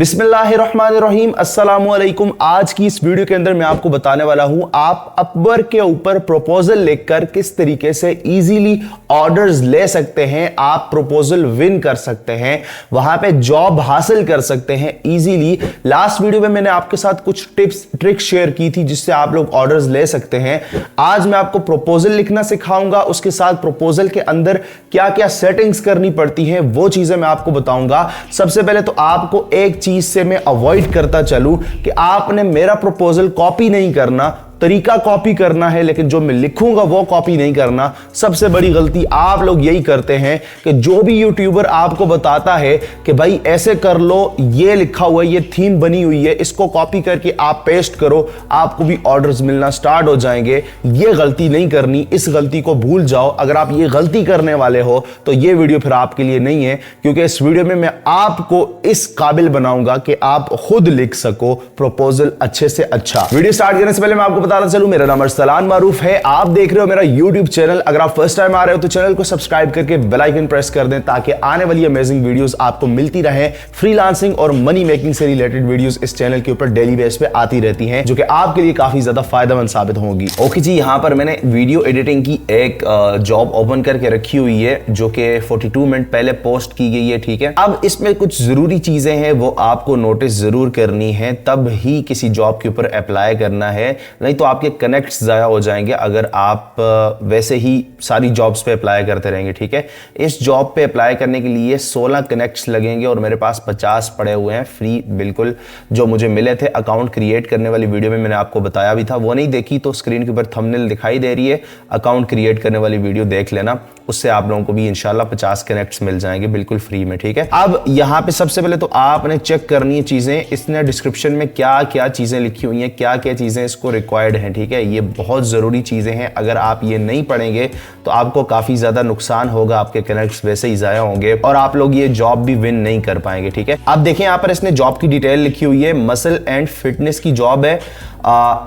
बिस्मिल्लाहिर्रहमानिर्रहीम अस्सलामुअलैकुम। आज की इस वीडियो के अंदर मैं आपको बताने वाला हूं आप अपवर्क के ऊपर प्रपोजल लिखकर किस तरीके से इजीली ऑर्डर्स ले सकते हैं, आप प्रपोजल विन कर सकते हैं, वहां पे जॉब हासिल कर सकते हैं इजीली। लास्ट वीडियो में मैंने आपके साथ कुछ टिप्स ट्रिक्स शेयर की थी जिससे आप लोग ऑर्डर्स ले सकते हैं। आज मैं आपको प्रपोजल लिखना सिखाऊंगा, उसके साथ प्रपोजल के अंदर क्या क्या सेटिंग्स करनी पड़ती है वो चीजें मैं आपको बताऊंगा। सबसे पहले तो आपको एक चीज से मैं अवॉइड करता चलूं कि आपने मेरा प्रपोजल कॉपी नहीं करना, तरीका कॉपी करना है, लेकिन जो मैं लिखूंगा वो कॉपी नहीं करना। सबसे बड़ी गलती आप लोग यही करते हैं कि जो भी यूट्यूबर आपको बताता है कि भाई ऐसे कर लो, ये लिखा हुआ है, ये थीम बनी हुई है, इसको कॉपी करके आप पेस्ट करो, आपको भी ऑर्डर्स मिलना स्टार्ट हो जाएंगे। ये गलती नहीं करनी, इस गलती को भूल जाओ। अगर आप ये गलती करने वाले हो तो ये वीडियो फिर आपके लिए नहीं है, क्योंकि इस वीडियो में मैं आपको इस काबिल बनाऊंगा कि आप खुद लिख सको प्रपोजल अच्छे से अच्छा। वीडियो स्टार्ट करने से पहले मैं आपको बताना चलूं, मेरा नाम अरसलान मारूफ है, आप देख रहे हो मेरा यूट्यूब चैनल। अगर आप फर्स्ट टाइम आ रहे हो तो चैनल को सब्सक्राइब करके बेल आइकन प्रेस कर दें ताकि आने वाली अमेजिंग वीडियोस आपको मिलती रहे। फ्रीलांसिंग और मनी मेकिंग से रिलेटेड वीडियोस इस चैनल के ऊपर डेली बेस पे आती रहती हैं, जो कि आपके लिए काफी ज्यादा फायदेमंद साबित होंगी। ओके जी, यहां पर मैंने वीडियो एडिटिंग की एक जॉब ओपन करके रखी हुई है जो कि 42 मिनट पहले पोस्ट की गई है। ठीक है, अब इसमें कुछ जरूरी चीजें हैं वो आपको नोटिस जरूर करनी है, तब ही किसी जॉब के ऊपर अप्लाई करना है, नहीं तो आपके कनेक्ट्स ज़ाया हो जाएंगे अगर आप वैसे ही सारी जॉब्स पे अप्लाई करते रहेंगे। ठीक है, इस जॉब पे अप्लाई करने के लिए 16 कनेक्ट्स लगेंगे और मेरे पास 50 पड़े हुए हैं फ्री, बिल्कुल जो मुझे मिले थे। अकाउंट क्रिएट करने वाली वीडियो में मैंने आपको बताया भी था, वो नहीं देखी तो स्क्रीन के ऊपर थंबनेल दिखाई दे रही है, अकाउंट क्रिएट करने वाली वीडियो देख लेना, उससे आप लोगों को भी इंशाल्लाह 50 कनेक्ट्स मिल जाएंगे बिल्कुल फ्री में। ठीक है, अब यहाँ पे सबसे पहले तो आपने चेक करनी है चीज़ें, इसने डिस्क्रिप्शन में क्या क्या चीज़ें लिखी हुई हैं, क्या क्या चीज़ें इसको रिक्वायर्ड हैं। ठीक है, ये बहुत ज़रूरी चीज़ें हैं, अगर आप ये नहीं पढ़ेंगे तो आपको काफ़ी ज़्यादा नुकसान होगा, आपके कनेक्ट्स वैसे ही ज़ाया होंगे और आप लोग ये जॉब भी विन नहीं कर पाएंगे। ठीक है, अब देखें यहाँ पर इसने जॉब की डिटेल लिखी हुई है, मसल एंड फिटनेस की जॉब है।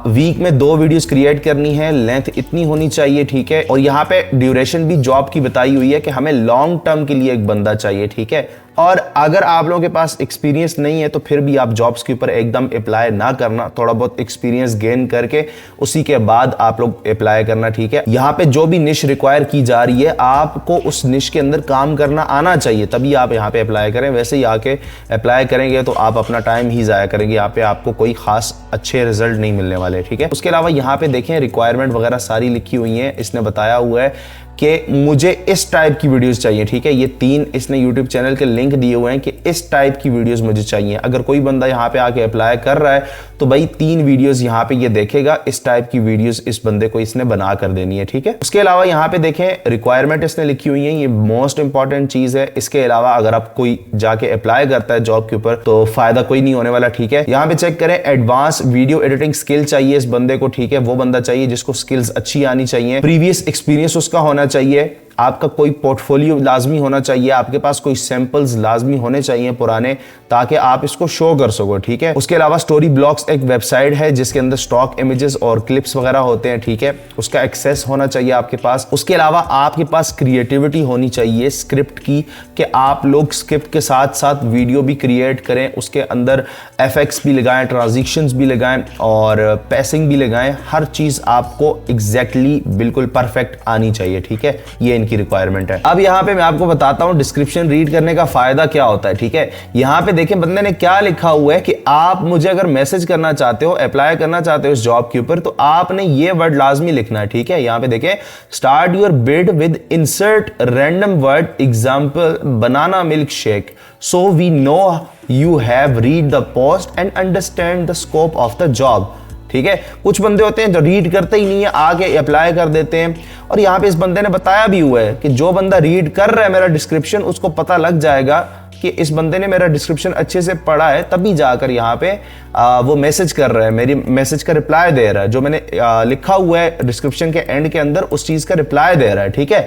वीक में 2 वीडियोस क्रिएट करनी है, लेंथ इतनी होनी चाहिए। ठीक है, और यहाँ पे ड्यूरेशन भी जॉब की बताई हुई है कि हमें लॉन्ग टर्म के लिए एक बंदा चाहिए। ठीक है, और अगर आप लोगों के पास एक्सपीरियंस नहीं है तो फिर भी आप जॉब्स के ऊपर एकदम अप्लाई ना करना, थोड़ा बहुत एक्सपीरियंस गेन करके उसी के बाद आप लोग अप्लाई करना। ठीक है, यहाँ पे जो भी निश रिक्वायर की जा रही है आपको उस निश के अंदर काम करना आना चाहिए, तभी आप यहाँ पे अप्लाई करें। वैसे ही आके अप्लाई करेंगे तो आप अपना टाइम ही ज़ाया करेंगे, यहाँ पे आपको कोई खास अच्छे रिजल्ट नहीं मिलने वाले। ठीक है, उसके अलावा यहाँ पे देखें रिक्वायरमेंट वगैरह सारी लिखी हुई है, इसने बताया हुआ है कि मुझे इस टाइप की वीडियोस चाहिए। ठीक है, ये 3 इसने यूट्यूब चैनल के लिंक दिए हुए हैं कि इस टाइप की वीडियोस मुझे चाहिए। अगर कोई बंदा यहाँ पे आके अप्लाई कर रहा है तो भाई 3 वीडियोस यहाँ पे ये देखेगा, इस टाइप की वीडियोस इस बंदे को इसने बना कर देनी है। ठीक है, उसके अलावा यहाँ पे देखें रिक्वायरमेंट इसने लिखी हुई है, ये मोस्ट इंपॉर्टेंट चीज है। इसके अलावा अगर आप कोई जाके अप्लाई करता है जॉब के ऊपर तो फायदा कोई नहीं होने वाला। ठीक है, यहाँ पे चेक करें, एडवांस वीडियो एडिटिंग स्किल चाहिए इस बंदे को। ठीक है, वो बंदा चाहिए जिसको स्किल्स अच्छी आनी चाहिए, प्रीवियस एक्सपीरियंस उसका होना चाहिए, आपका कोई पोर्टफोलियो लाजमी होना चाहिए, आपके पास कोई सैंपल्स लाजमी होने चाहिए पुराने, ताकि आप इसको शो कर सको। ठीक है, उसके अलावा स्टोरी ब्लॉक्स एक वेबसाइट है जिसके अंदर स्टॉक इमेजेस और क्लिप्स वगैरह होते हैं। ठीक है, उसका एक्सेस होना चाहिए आपके पास। उसके अलावा आपके पास क्रिएटिविटी होनी चाहिए स्क्रिप्ट की, कि आप लोग स्क्रिप्ट के साथ साथ वीडियो भी क्रिएट करें, उसके अंदर एफेक्ट्स भी लगाएं, ट्रांजिशंस भी लगाएं और पैसिंग भी लगाएं, हर चीज आपको एग्जैक्टली बिल्कुल परफेक्ट आनी चाहिए। ठीक है, ये की रिक्वायरमेंट है। अब यहाँ पे मैं आपको बताता हूँ डिस्क्रिप्शन रीड करने का फायदा क्या होता है। ठीक है, यहाँ पे देखें बंदे ने क्या लिखा हुआ है कि आप मुझे अगर मैसेज करना चाहते हो, अप्लाई करना चाहते हो इस जॉब के ऊपर, तो आपने ये वर्ड लाजमी लिखना है। ठीक है, यहाँ पे देखें, start your bid with insert random word, example banana milkshake, so we know you have read the post and understand the scope of the job. ठीक है, कुछ बंदे होते हैं जो रीड करते ही नहीं है, आगे अप्लाई कर देते हैं। और यहाँ पे इस बंदे ने बताया भी हुआ है कि जो बंदा रीड कर रहा है मेरा डिस्क्रिप्शन, उसको पता लग जाएगा कि इस बंदे ने मेरा डिस्क्रिप्शन अच्छे से पढ़ा है, तभी जाकर यहाँ पे वो मैसेज कर रहा है, मेरी मैसेज का रिप्लाई दे रहा है, जो मैंने लिखा हुआ है डिस्क्रिप्शन के एंड के अंदर उस चीज का रिप्लाई दे रहा है। ठीक है,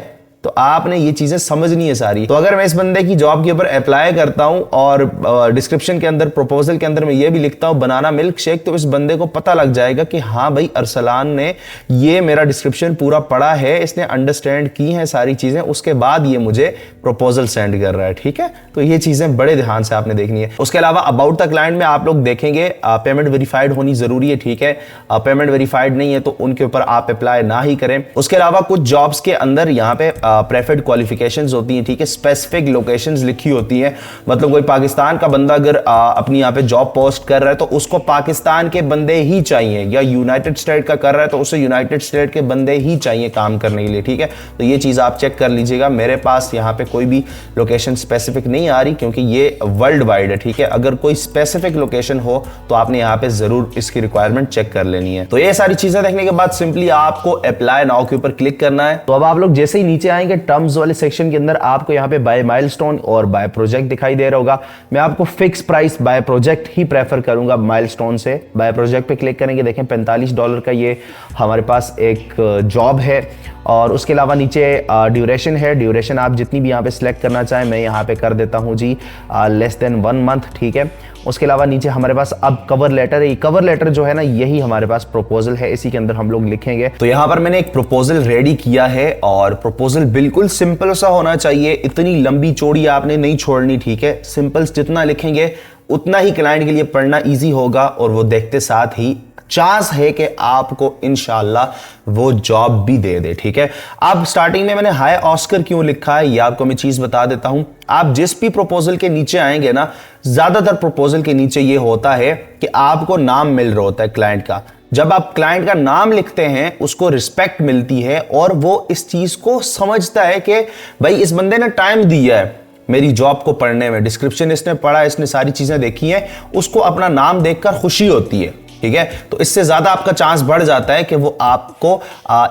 तो आपने ये चीजें समझनी है सारी। तो अगर मैं इस बंदे की जॉब के ऊपर अप्लाई करता हूं और डिस्क्रिप्शन के अंदर, प्रपोजल के अंदर मैं ये भी लिखता हूं बनाना मिल्क शेक, तो इस बंदे को पता लग जाएगा कि हाँ भाई अरसलान ने ये मेरा डिस्क्रिप्शन पूरा पढ़ा है, इसने अंडरस्टैंड की है सारी चीजें, उसके बाद ये मुझे प्रपोजल सेंड कर रहा है। ठीक है, तो ये चीजें बड़े ध्यान से आपने देखनी है। उसके अलावा अबाउट द क्लाइंट में आप लोग देखेंगे पेमेंट वेरीफाइड होनी जरूरी है। ठीक है, पेमेंट वेरीफाइड नहीं है तो उनके ऊपर आप अप्लाई ना ही करें। उसके अलावा कुछ जॉब्स के अंदर यहाँ पे प्रेफर्ड क्वालिफिकेशंस होती हैं। ठीक है, स्पेसिफिक लोकेशंस लिखी होती हैं, मतलब कोई पाकिस्तान का बंदा अगर अपनी यहाँ पे जॉब पोस्ट कर रहा है तो उसको पाकिस्तान के बंदे ही चाहिए, या यूनाइटेड स्टेट का कर रहा है तो उसे यूनाइटेड स्टेट के बंदे ही चाहिए काम करने के लिए। ठीक है, तो ये चीज आप चेक कर लीजिएगा। मेरे पास यहाँ पे कोई भी लोकेशन स्पेसिफिक नहीं आ रही क्योंकि ये वर्ल्ड वाइड है। ठीक है, अगर कोई स्पेसिफिक लोकेशन हो तो आपने यहाँ पे जरूर इसकी रिक्वायरमेंट चेक कर लेनी है। तो ये सारी चीजें देखने के बाद सिंपली आपको अप्लाई नाउ के ऊपर क्लिक करना है। तो अब आप लोग जैसे ही नीचे आएंगे टर्म्स वाले सेक्शन के अंदर आपको यहाँ पे बाय माइलस्टोन और बाय प्रोजेक्ट दिखाई दे रहा होगा। मैं आपको fix price by project he prefer करूंगा माइलस्टोन से। बाय प्रोजेक्ट पे क्लिक करेंगे, देखें $45 का ये हमारे पास एक जॉब है। और उसके अलावा नीचे ड्यूरेशन है, ड्यूरेशन आप जितनी भी यहाँ पे सिलेक्ट करना चाहें, मैं यहाँ पे कर देता हूँ जी लेस देन 1 मंथ। ठीक है, उसके अलावा नीचे हमारे पास अब कवर लेटर है। कवर लेटर जो है ना, यही हमारे पास प्रपोजल है, इसी के अंदर हम लोग लिखेंगे। तो यहाँ पर मैंने एक प्रपोजल रेडी किया है और प्रपोजल बिल्कुल सिंपल सा होना चाहिए, इतनी लंबी चौड़ी आपने नहीं छोड़नी। ठीक है, सिंपल जितना लिखेंगे उतना ही क्लाइंट के लिए पढ़ना इजी होगा और वो देखते साथ ही चांस है कि आपको इंशाल्लाह वो जॉब भी दे दे। ठीक है, अब स्टार्टिंग में मैंने हाय ऑस्कर क्यों लिखा है ये आपको मैं चीज बता देता हूं। आप जिस भी प्रपोजल के नीचे आएंगे ना, ज्यादातर प्रपोजल के नीचे ये होता है कि आपको नाम मिल रहा होता है क्लाइंट का। जब आप क्लाइंट का नाम लिखते हैं उसको रिस्पेक्ट मिलती है और वो इस चीज को समझता है कि भाई इस बंदे ने टाइम दिया है मेरी जॉब को पढ़ने में, डिस्क्रिप्शन इसने पढ़ा, इसने सारी चीजें देखी हैं, उसको अपना नाम देखकर खुशी होती है। ठीक है, तो इससे ज्यादा आपका चांस बढ़ जाता है कि वो आपको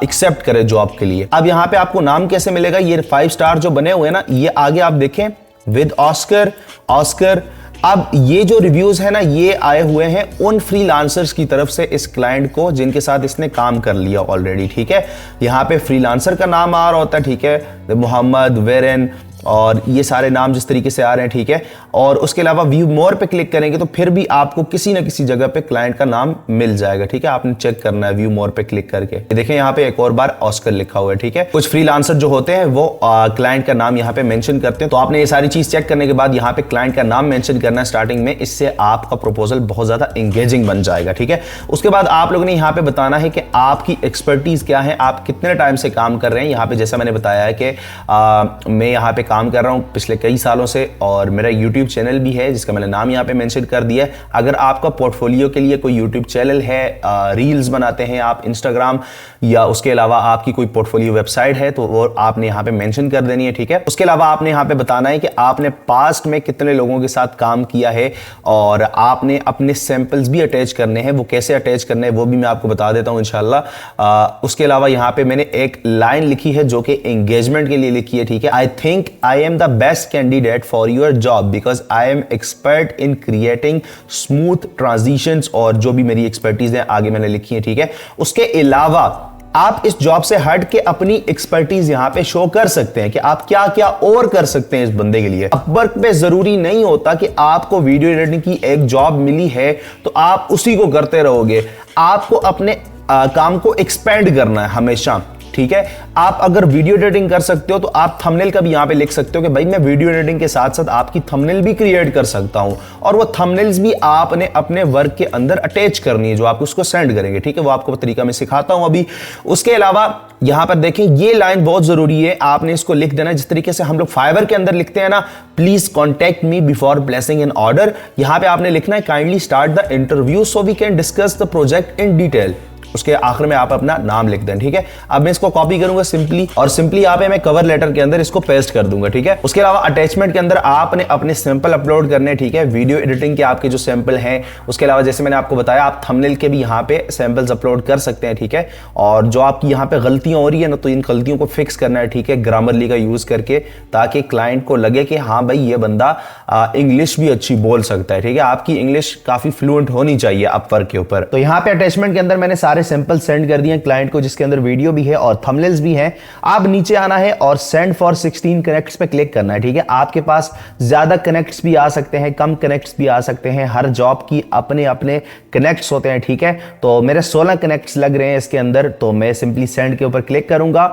एक्सेप्ट करे जॉब के लिए। अब यहाँ पे आपको नाम कैसे मिलेगा, ये 5 स्टार जो बने हुए हैं ना, ये आगे आप देखें विद ऑस्कर, ऑस्कर। अब ये जो रिव्यूज है ना, ये आए हुए हैं उन फ्रीलांसर्स की तरफ से इस क्लाइंट को जिनके साथ इसने काम कर लिया ऑलरेडी। ठीक है, यहाँ पे फ्रीलांसर का नाम आ रहा होता है। ठीक है, मोहम्मद, वेरन और ये सारे नाम जिस तरीके से आ रहे हैं। ठीक है, और उसके अलावा व्यू मोर पे क्लिक करेंगे तो फिर भी आपको किसी ना किसी जगह पे क्लाइंट का नाम मिल जाएगा। ठीक है, आपने चेक करना है व्यू मोर पे क्लिक करके। देखें यहाँ पे एक और बार ऑस्कर लिखा हुआ है। ठीक है, कुछ फ्रीलांसर जो होते हैं वो क्लाइंट का नाम यहाँ पे मेंशन करते हैं, तो आपने ये सारी चीज चेक करने के बाद यहाँ पे क्लाइंट का नाम मेंशन करना है स्टार्टिंग में। इससे आपका प्रपोजल बहुत ज्यादा एंगेजिंग बन जाएगा। ठीक है, उसके बाद आप लोगों ने यहाँ पे बताना है कि आपकी एक्सपर्टीज क्या है, आप कितने टाइम से काम कर रहे हैं। यहाँ पे जैसा मैंने बताया है कि मैं यहाँ पे काम कर रहा हूँ पिछले कई सालों से और मेरा YouTube चैनल भी है जिसका मैंने नाम यहाँ पे मेंशन कर दिया है। अगर आपका पोर्टफोलियो के लिए कोई YouTube चैनल है, रील्स बनाते हैं आप इंस्टाग्राम, या उसके अलावा आपकी कोई पोर्टफोलियो वेबसाइट है, तो वो आपने यहाँ पे मेंशन कर देनी है। ठीक है, उसके अलावा आपने यहाँ पे बताना है कि आपने पास्ट में कितने लोगों के साथ काम किया है और आपने अपने सैंपल्स भी अटैच करने हैं। वो कैसे अटैच करने हैं वो भी मैं आपको बता देता हूँ इंशाल्लाह। उसके अलावा यहाँ पे मैंने एक लाइन लिखी है जो कि एंगेजमेंट के लिए लिखी है। ठीक है, I think I am the best candidate for your job because I am expert in creating smooth transitions, और जो भी मेरी एक्सपर्टीज है आगे मैंने लिखी है। ठीक है, उसके अलावा आप इस जॉब से हट के अपनी एक्सपर्टीज यहां पे शो कर सकते हैं कि आप क्या क्या और कर सकते हैं इस बंदे के लिए। अपवर्क पे जरूरी नहीं होता कि आपको वीडियो एडिटिंग की एक जॉब मिली है तो आप उसी को करते रहोगे, आपको अपने काम को एक्सपेंड करना है हमेशा। ठीक है, आप अगर वीडियो एडिटिंग कर सकते हो तो आप थंबनेल का भी यहां पे लिख सकते हो कि भाई मैं वीडियो एडिटिंग के साथ साथ आपकी थंबनेल भी क्रिएट कर सकता हूं, और वो थंबनेल्स भी आपने अपने वर्क के अंदर अटैच करनी है जो आप उसको सेंड करेंगे। ठीक है, वो आपको तरीका मैं सिखाता हूं अभी। उसके अलावा यहां पर देखें ये लाइन बहुत जरूरी है, आपने इसको लिख देना जिस तरीके से हम लोग फाइवर के अंदर लिखते हैं ना, please contact me before placing an order. यहां पे आपने लिखना है kindly start the interview so we can discuss the project in detail. उसके आखिर में आप अपना नाम लिख दें। ठीक है, अब मैं इसको कॉपी करूंगा सिंपली, और सिंपली यहाँ पे मैं कवर लेटर के अंदर इसको पेस्ट कर दूंगा। ठीक है, उसके अलावा अटैचमेंट के अंदर आपने अपने सैंपल अपलोड करने। ठीक है, वीडियो एडिटिंग के आपके जो सैंपल हैं, उसके अलावा जैसे मैंने आपको बताया आप थंबनेल के भी यहाँ पे सैंपल्स अपलोड कर सकते हैं। ठीक है, और जो आपकी यहाँ पे गलतियां हो रही है ना, तो इन गलतियों को फिक्स करना है। ठीक है, ग्रामरली का यूज करके, ताकि क्लाइंट को लगे कि हाँ भाई ये बंदा इंग्लिश भी अच्छी बोल सकता है। ठीक है, आपकी इंग्लिश काफी फ्लुएंट होनी चाहिए अपवर्क के ऊपर। तो यहाँ पे अटैचमेंट के अंदर मैंने सारे सारे सैंपल सेंड कर दिए क्लाइंट को, जिसके अंदर वीडियो भी है और थंबनेल्स भी हैं। आप नीचे आना है और सेंड फॉर 16 कनेक्ट्स पे क्लिक करना है, ठीक है। आपके पास ज्यादा कनेक्ट्स भी आ सकते हैं, कम कनेक्ट्स भी आ सकते हैं, हर जॉब की अपने अपने कनेक्ट्स होते हैं, ठीक है। तो मेरे 16 कनेक्ट्स लग रहे हैं इसके अंदर, तो मैं सिंपली सेंड के ऊपर क्लिक करूंगा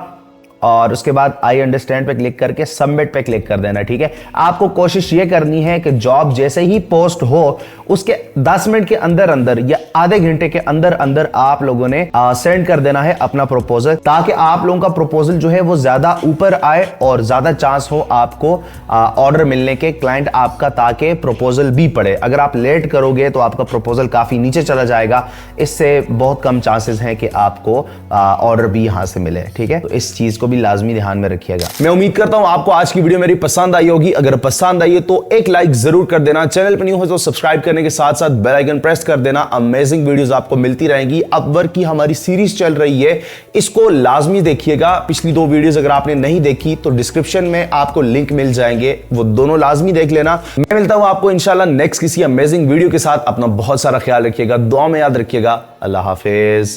और उसके बाद आई अंडरस्टैंड पे क्लिक करके सबमिट पे क्लिक कर देना, ठीक है। आपको कोशिश ये करनी है कि जॉब जैसे ही पोस्ट हो उसके 10 मिनट के अंदर अंदर या आधे घंटे के अंदर अंदर आप लोगों ने सेंड कर देना है अपना प्रपोजल, ताकि आप लोगों का प्रपोजल जो है वो ज्यादा ऊपर आए और ज्यादा चांस हो आपको ऑर्डर मिलने के, क्लाइंट आपका ताकि प्रपोजल भी पड़े। अगर आप लेट करोगे तो आपका प्रपोजल काफी नीचे चला जाएगा, इससे बहुत कम चांसेस हैं कि आपको ऑर्डर भी यहां से मिले, ठीक है। तो इस चीज को भी लाजमी ध्यान में रखिएगा। मैं उम्मीद करता हूं आपको आज की वीडियो मेरी पसंद आई होगी। अगर पसंद आई है तो एक लाइक जरूर कर देना, चैनल पर न्यू हो तो सब्सक्राइब करने के साथ साथ बेल आइकन प्रेस कर देना। अमेजिंग वीडियोस आपको मिलती रहेंगी। अपवर्क की हमारी सीरीज चल रही है, इसको लाजमी देखिएगा। पिछली 2 वीडियोस अगर आपने नहीं देखी तो डिस्क्रिप्शन में आपको लिंक मिल जाएंगे, वो दोनों लाजमी देख लेना। मैं मिलता हूं आपको इंशाल्लाह नेक्स्ट किसी अमेजिंग वीडियो के साथ। अपना बहुत सारा ख्याल रखिएगा, दुआ में याद रखिएगा। अल्लाह हाफिज।